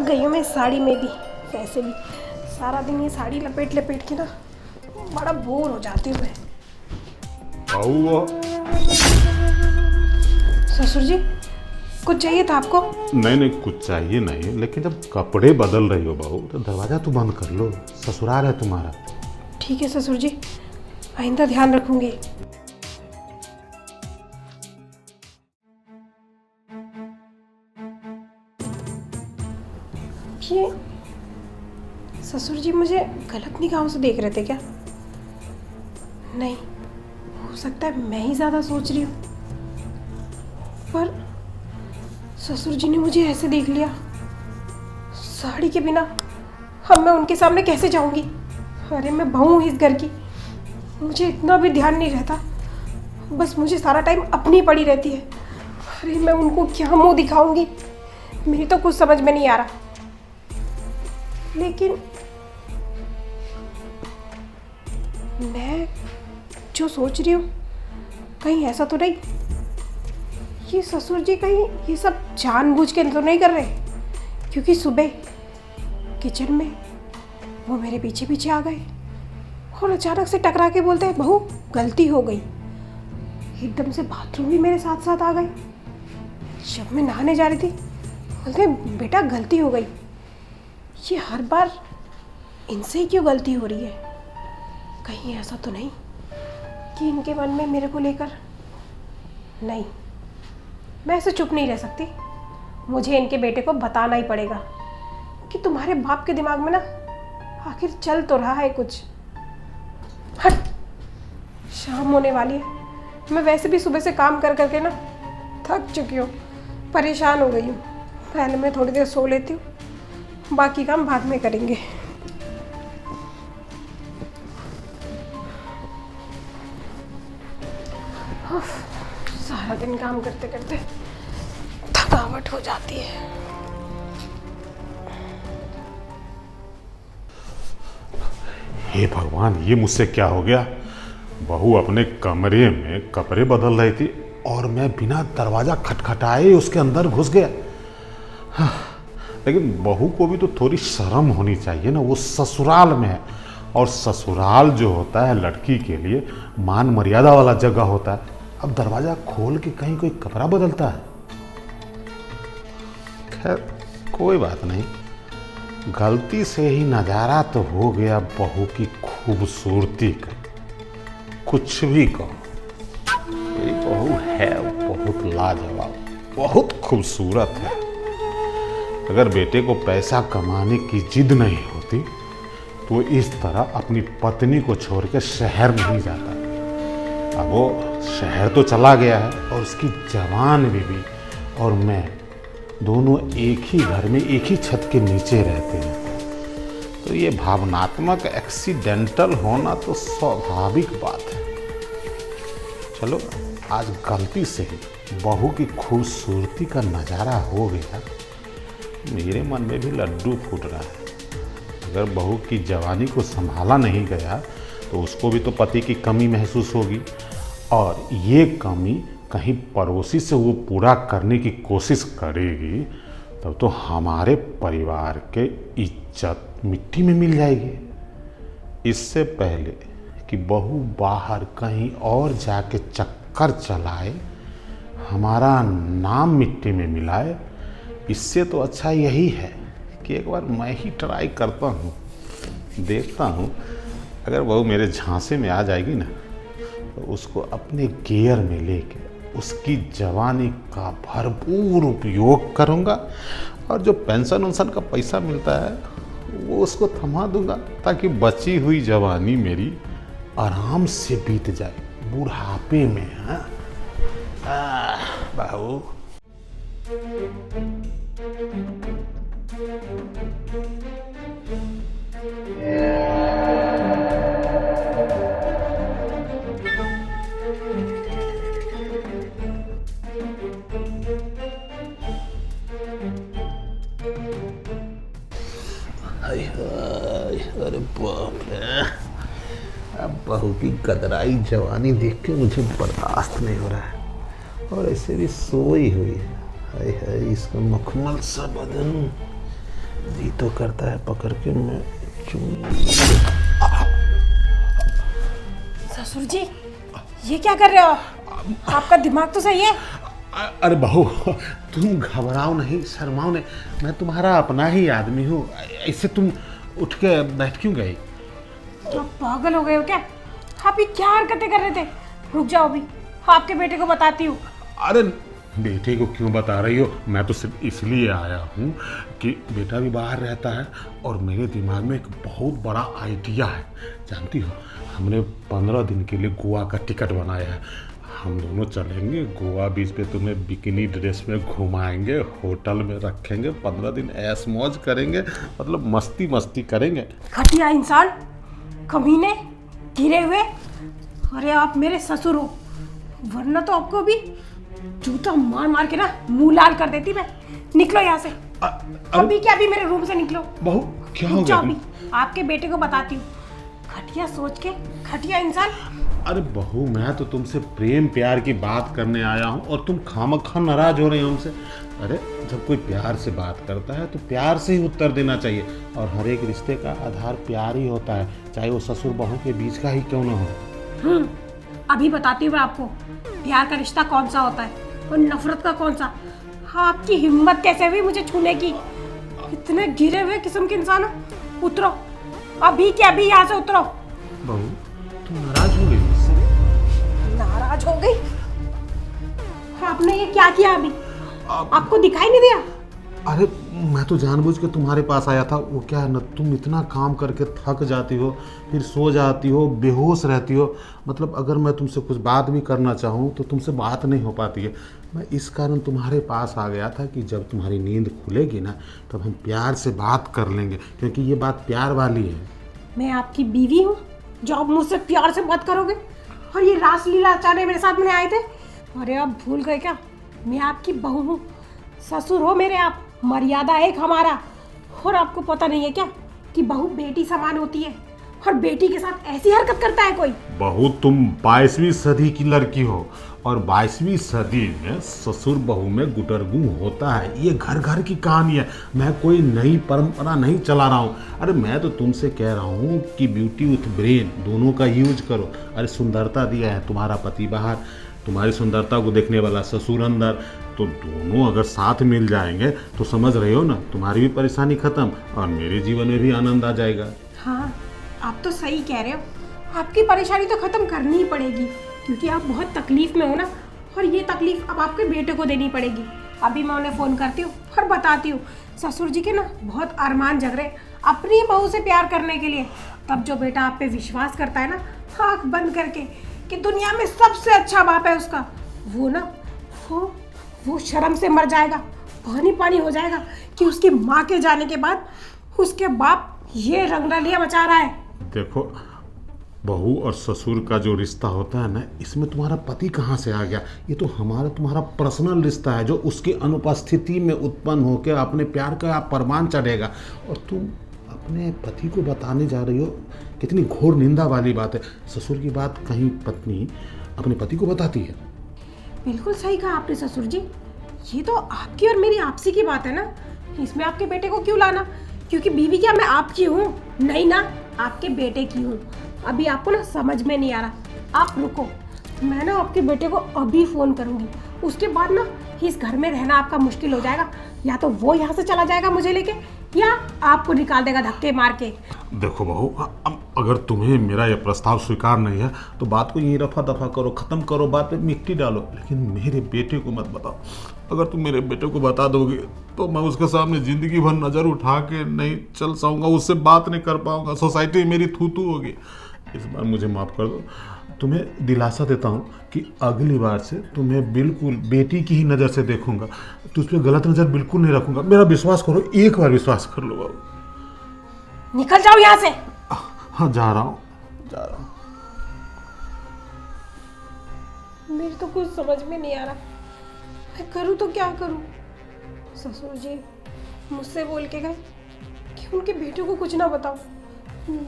गई हूँ मैं इस साड़ी में भी। वैसे भी सारा दिन ये साड़ी लपेट लपेट के ना बड़ा बोर हो जाती हूँ मैं। ससुर जी, कुछ चाहिए था आपको? नहीं नहीं, कुछ चाहिए नहीं, लेकिन जब कपड़े बदल रही हो बहू तो दरवाजा तो बंद कर लो, ससुराल है तुम्हारा। ठीक है ससुर जी, आइंदा ध्यान रखूंगी। ये ससुर जी मुझे गलत निगाहों से देख रहे थे क्या? नहीं, हो सकता है मैं ही ज़्यादा सोच रही हूँ। पर ससुर जी ने मुझे ऐसे देख लिया, साड़ी के बिना अब मैं उनके सामने कैसे जाऊंगी? अरे मैं बहू हूँ इस घर की, मुझे इतना भी ध्यान नहीं रहता। बस मुझे सारा टाइम अपनी पड़ी रहती है। अरे मैं उनको क्या मुंह दिखाऊंगी, मेरी तो कुछ समझ में नहीं आ रहा। लेकिन मैं जो सोच रही हूँ, कहीं ऐसा तो नहीं ये ससुर जी कहीं ये सब जानबूझ के तो नहीं कर रहे? क्योंकि सुबह किचन में वो मेरे पीछे पीछे आ गए और अचानक से टकरा के बोलते हैं, बहू गलती हो गई। एकदम से बाथरूम भी मेरे साथ साथ आ गए। जब मैं नहाने जा रही थी बोलते हैं, बेटा गलती हो गई। ये हर बार इनसे ही क्यों गलती हो रही है? कहीं ऐसा तो नहीं कि इनके मन में मेरे को लेकर? नहीं, मैं ऐसे चुप नहीं रह सकती। मुझे इनके बेटे को बताना ही पड़ेगा कि तुम्हारे बाप के दिमाग में ना आखिर चल तो रहा है कुछ। हट, शाम होने वाली है। मैं वैसे भी सुबह से काम कर करके ना थक चुकी हूँ, परेशान हो गई हूँ। पहले मैं थोड़ी देर सो लेती हूँ, बाकी काम बाद में करेंगे। सारा दिन काम करते करते थकावट हो जाती है। हे भगवान, ये मुझसे क्या हो गया? बहू अपने कमरे में कपड़े बदल रही थी और मैं बिना दरवाजा खटखटाए उसके अंदर घुस गया। हाँ, लेकिन बहू को भी तो थोड़ी शर्म होनी चाहिए ना, वो ससुराल में है और ससुराल जो होता है लड़की के लिए मान मर्यादा वाला जगह होता है। अब दरवाजा खोल के कहीं कोई कपड़ा बदलता है? खैर कोई बात नहीं, गलती से ही नज़ारा तो हो गया बहू की खूबसूरती का। कुछ भी कहो, मेरी बहू है बहुत लाजवाब, बहुत खूबसूरत है। अगर बेटे को पैसा कमाने की जिद नहीं होती तो इस तरह अपनी पत्नी को छोड़ के शहर नहीं जाता। अब वो शहर तो चला गया है और उसकी जवान बीवी और मैं दोनों एक ही घर में एक ही छत के नीचे रहते हैं, तो ये भावनात्मक एक्सीडेंटल होना तो स्वाभाविक बात है। चलो, आज गलती से ही बहू की खूबसूरती का नज़ारा हो गया, मेरे मन में भी लड्डू फूट रहा है। अगर बहू की जवानी को संभाला नहीं गया तो उसको भी तो पति की कमी महसूस होगी, और ये कमी कहीं पड़ोसी से वो पूरा करने की कोशिश करेगी, तब तो हमारे परिवार के इज्जत मिट्टी में मिल जाएगी। इससे पहले कि बहू बाहर कहीं और जाके चक्कर चलाए, हमारा नाम मिट्टी में मिलाए, इससे तो अच्छा यही है कि एक बार मैं ही ट्राई करता हूँ, देखता हूँ। अगर बहू मेरे झांसे में आ जाएगी ना, तो उसको अपने गियर में लेके उसकी जवानी का भरपूर उपयोग करूँगा, और जो पेंशन उन्शन का पैसा मिलता है वो उसको थमा दूंगा, ताकि बची हुई जवानी मेरी आराम से बीत जाए बुढ़ापे में। हाँ बहू, अरे बाप रे, अब बहू की गदराई जवानी देख के मुझे बर्दाश्त नहीं हो रहा है, और ऐसे भी सोई हुई है। हाय हाय, इसका मखमल सा बदन, जी तो करता है पकड़ के मैं चूम। ससुर जी, ये क्या कर रहे हो आप? आपका दिमाग तो सही है। अरे बहू, तुम घबराओ नहीं, शर्माओ नहीं, मैं तुम्हारा अपना ही आदमी हूँ। ऐसे तुम उठ के बैठ क्यों गई? तो आप पागल हो गए हो क्या? आप ये क्या हरकतें कर रहे थे? रुक जाओ अभी, आपके बेटे को बताती हूँ। अरे बेटे को क्यों बता रही हो? मैं तो सिर्फ इसलिए आया हूँ कि बेटा भी बाहर रहता है और मेरे दिमाग में एक बहुत बड़ा आइडिया है। जानती हो, हमने 15 दिन के लिए गोवा का टिकट बनाया है। हम दोनों चलेंगे गोवा बीच पे, तुम्हें बिकिनी ड्रेस में घुमाएंगे, होटल में रखेंगे, 15 दिन ऐश मौज करेंगे, मतलब मस्ती मस्ती करेंगे। घटिया इंसान, कमीने, गिरे हुए। अरे आप मेरे ससुर हो, वरना तो आपको भी जूता मार मार के ना मुंह लाल कर देती मैं। निकलो यहाँ से, अभी क्या, अभी मेरे रूम से निकलो। बहू क्या हो रुक जाओ गया? अभी, आपके बेटे को बताती हूँ। घटिया सोच के, घटिया इंसान। अरे बहू, मैं तो तुमसे प्रेम प्यार की बात करने आया हूँ और तुम खामखा नाराज हो रही हो हमसे। अरे जब कोई प्यार से बात करता है तो प्यार से ही उत्तर देना चाहिए, और हर एक रिश्ते का आधार प्यार ही होता है, चाहे वो ससुर बहू के बीच का ही क्यों ना हो। अभी बताती हूँ मैं आपको, प्यार का रिश्ता कौन सा होता है और नफरत का कौन सा। हाँ, आपकी हिम्मत कैसे हुई मुझे छूने की? इतने गिरे हुए किस्म के इंसान हो। उतरो अभी के अभी, यहाँ से उतरो। बहू तुम नाराज हो गई मुझसे? नाराज हो गई? आपने ये क्या किया अभी? आपको दिखाई नहीं दिया? अरे मैं तो जानबूझ के तुम्हारे पास आया था। वो क्या है ना, तुम इतना काम करके थक जाती हो, फिर सो जाती हो, बेहोश रहती हो, मतलब अगर मैं तुमसे कुछ बात भी करना चाहूँ तो तुमसे बात नहीं हो पाती है। मैं इस कारण तुम्हारे पास आ गया था कि जब तुम्हारी नींद खुलेगी ना, तब हम प्यार से बात कर लेंगे, क्योंकि ये बात प्यार वाली है। मैं आपकी बीवी हूँ जो आप मुझसे प्यार से बात करोगे? और ये रासलीला आचार्य मेरे साथ में आए थे। अरे आप भूल गए क्या, मैं आपकी बहू हूँ, ससुर हो मेरे आप, मर्यादा एक हमारा। और आपको पता नहीं है क्या कि बहू बेटी समान होती है, और बेटी के साथ ऐसी हरकत करता है कोई? बहू तुम 22वीं सदी की लड़की हो, और 22वीं सदी में ससुर बहू में गुटरगू होता है। ये घर घर की कहानी है, मैं कोई नई परंपरा नहीं चला रहा हूँ। अरे मैं तो तुमसे कह रहा हूँ कि ब्यूटी विथ ब्रेन दोनों का यूज करो। अरे सुंदरता दिया है तुम्हारा पति बाहर, तुम्हारी सुंदरता को देखने वाला ससुर अंदर, तो दोनों अगर साथ मिल जाएंगे तो समझ रहे हो ना, तुम्हारी भी परेशानी खत्म और मेरे जीवन में भी आनंद आ जाएगा। हाँ, आप तो सही कह रहे हो, आपकी परेशानी तो खत्म करनी ही पड़ेगी, क्योंकि आप बहुत तकलीफ में हो ना, और ये तकलीफ अब आपके बेटे को देनी पड़ेगी। अभी मैं उन्हें फ़ोन करती हूँ और बताती हूँ। ससुर जी के ना बहुत अरमान जग रहे अपनी बहू से प्यार करने के लिए। तब जो बेटा आप पे विश्वास करता है ना, आँख बंद करके, कि दुनिया में सबसे अच्छा बाप है उसका, वो ना वो शर्म से मर जाएगा, पानी पानी हो जाएगा कि उसकी माँ के जाने के बाद उसके बाप ये रंगरलिया मचा रहा है। देखो, बहू और ससुर का जो रिश्ता होता है ना, इसमें तुम्हारा पति कहाँ से आ गया? ये तो हमारा तुम्हारा पर्सनल रिश्ता है, जो उसकी अनुपस्थिति में उत्पन्न होकर अपने प्यार का प्रमाण चढ़ेगा, और तुम अपने पति को बताने जा रही हो। कितनी घोर निंदा वाली बात है। ससुर की बात कहीं पत्नी अपने पति को बताती है? बिल्कुल सही कहा आपने ससुर जी, ये तो आपकी और मेरी आपसी की बात है ना, इसमें आपके बेटे को क्यों लाना? क्योंकि बीवी क्या मैं आपकी हूँ? नहीं ना, आपके बेटे की हूँ। अभी आपको ना समझ में नहीं आ रहा, आप रुको, मैं ना आपके बेटे को अभी फ़ोन करूँगी। उसके बाद ना इस घर में रहना आपका मुश्किल हो जाएगा, या तो वो यहाँ से चला जाएगा मुझे लेके, या आपको निकाल देगा धक्के मार के। देखो बहू, अब अगर तुम्हें मेरा यह प्रस्ताव स्वीकार नहीं है तो बात को यहीं रफा दफा करो, ख़त्म करो, बात पे मिट्टी डालो, लेकिन मेरे बेटे को मत बताओ। अगर तुम मेरे बेटे को बता दोगे तो मैं उसके सामने ज़िंदगी भर नज़र उठा के नहीं चल पाऊँगा, उससे बात नहीं कर पाऊँगा, सोसाइटी मेरी थू होगी। इस बार मुझे माफ़ कर दो। तुम्हें दिलासा देता हूँ कि अगली बार से तुम्हें बिल्कुल बेटी की ही नज़र से देखूंगा, तुझ पे गलत नज़र बिल्कुल नहीं रखूंगा। मेरा विश्वास करो, एक बार विश्वास कर लो बाबू। निकल जाओ यहाँ से। हाँ, जा रहा हूँ। मेरी तो कुछ समझ में नहीं आ रहा, मैं करूँ तो क्या करूँ? ससुर जी मुझसे बोल के गए कि उनके बेटे को कुछ ना बताओ,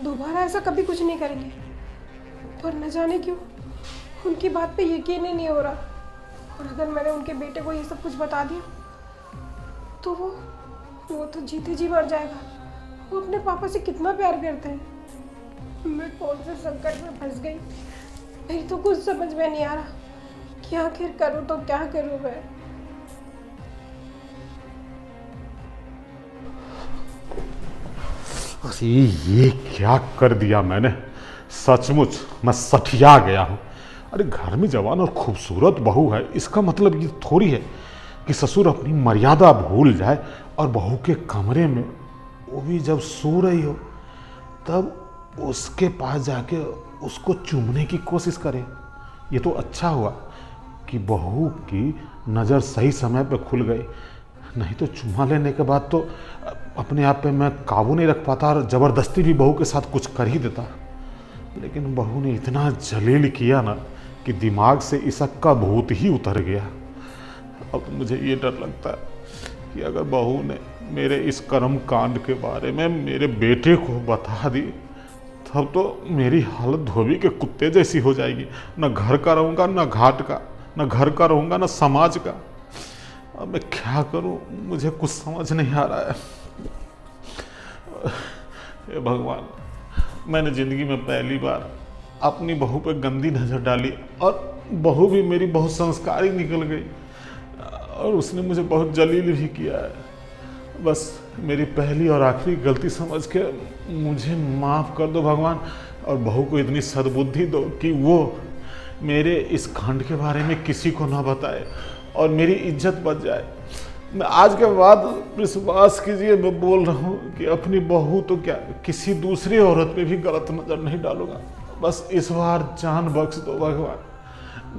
दोबारा ऐसा कभी कुछ नहीं करेंगे, पर न जाने क्यों उनकी बात पे यकीन ही नहीं हो रहा। और अगर मैंने उनके बेटे को ये सब कुछ बता दिया तो वो वो तो जीते जी मर जाएगा। वो अपने पापा से कितना प्यार करते हैं। मैं कौन से संकट में फंस गई, मेरी तो कुछ समझ में नहीं आ रहा कि आखिर करूँ तो क्या करूँ मैं। अरे ये क्या कर दिया मैंने, सचमुच मैं सठिया गया हूँ। अरे घर में जवान और खूबसूरत बहू है, इसका मतलब ये थोड़ी है कि ससुर अपनी मर्यादा भूल जाए और बहू के कमरे में, वो भी जब सो रही हो, तब उसके पास जाके उसको चूमने की कोशिश करे। ये तो अच्छा हुआ कि बहू की नज़र सही समय पे खुल गई, नहीं तो चुम्मा लेने के बाद तो अपने आप पे मैं काबू नहीं रख पाता और ज़बरदस्ती भी बहू के साथ कुछ कर ही देता। लेकिन बहू ने इतना जलील किया ना कि दिमाग से इशक का भूत ही उतर गया। अब मुझे ये डर लगता है कि अगर बहू ने मेरे इस कर्म कांड के बारे में मेरे बेटे को बता दी, तब तो मेरी हालत धोबी के कुत्ते जैसी हो जाएगी। न घर का रहूँगा, न घाट का, न घर का रहूँगा, न समाज का। अब मैं क्या करूँ, मुझे कुछ समझ नहीं आ रहा है। हे भगवान, मैंने ज़िंदगी में पहली बार अपनी बहू पे गंदी नज़र डाली और बहू भी मेरी बहुत संस्कारी निकल गई और उसने मुझे बहुत जलील भी किया है। बस मेरी पहली और आखिरी गलती समझ के मुझे माफ़ कर दो भगवान, और बहू को इतनी सद्बुद्धि दो कि वो मेरे इस कांड के बारे में किसी को ना बताए और मेरी इज्जत बच जाए। मैं आज के बाद विश्वास कीजिए, मैं बोल रहा हूँ कि अपनी बहू तो क्या, किसी दूसरी औरत पे भी गलत नज़र नहीं डालूंगा। बस इस बार जान बख्श दो भगवान,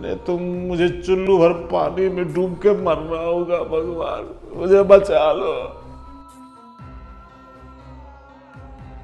नहीं तो मुझे चुल्लू भर पानी में डूब के मरना होगा। भगवान मुझे बचा लो।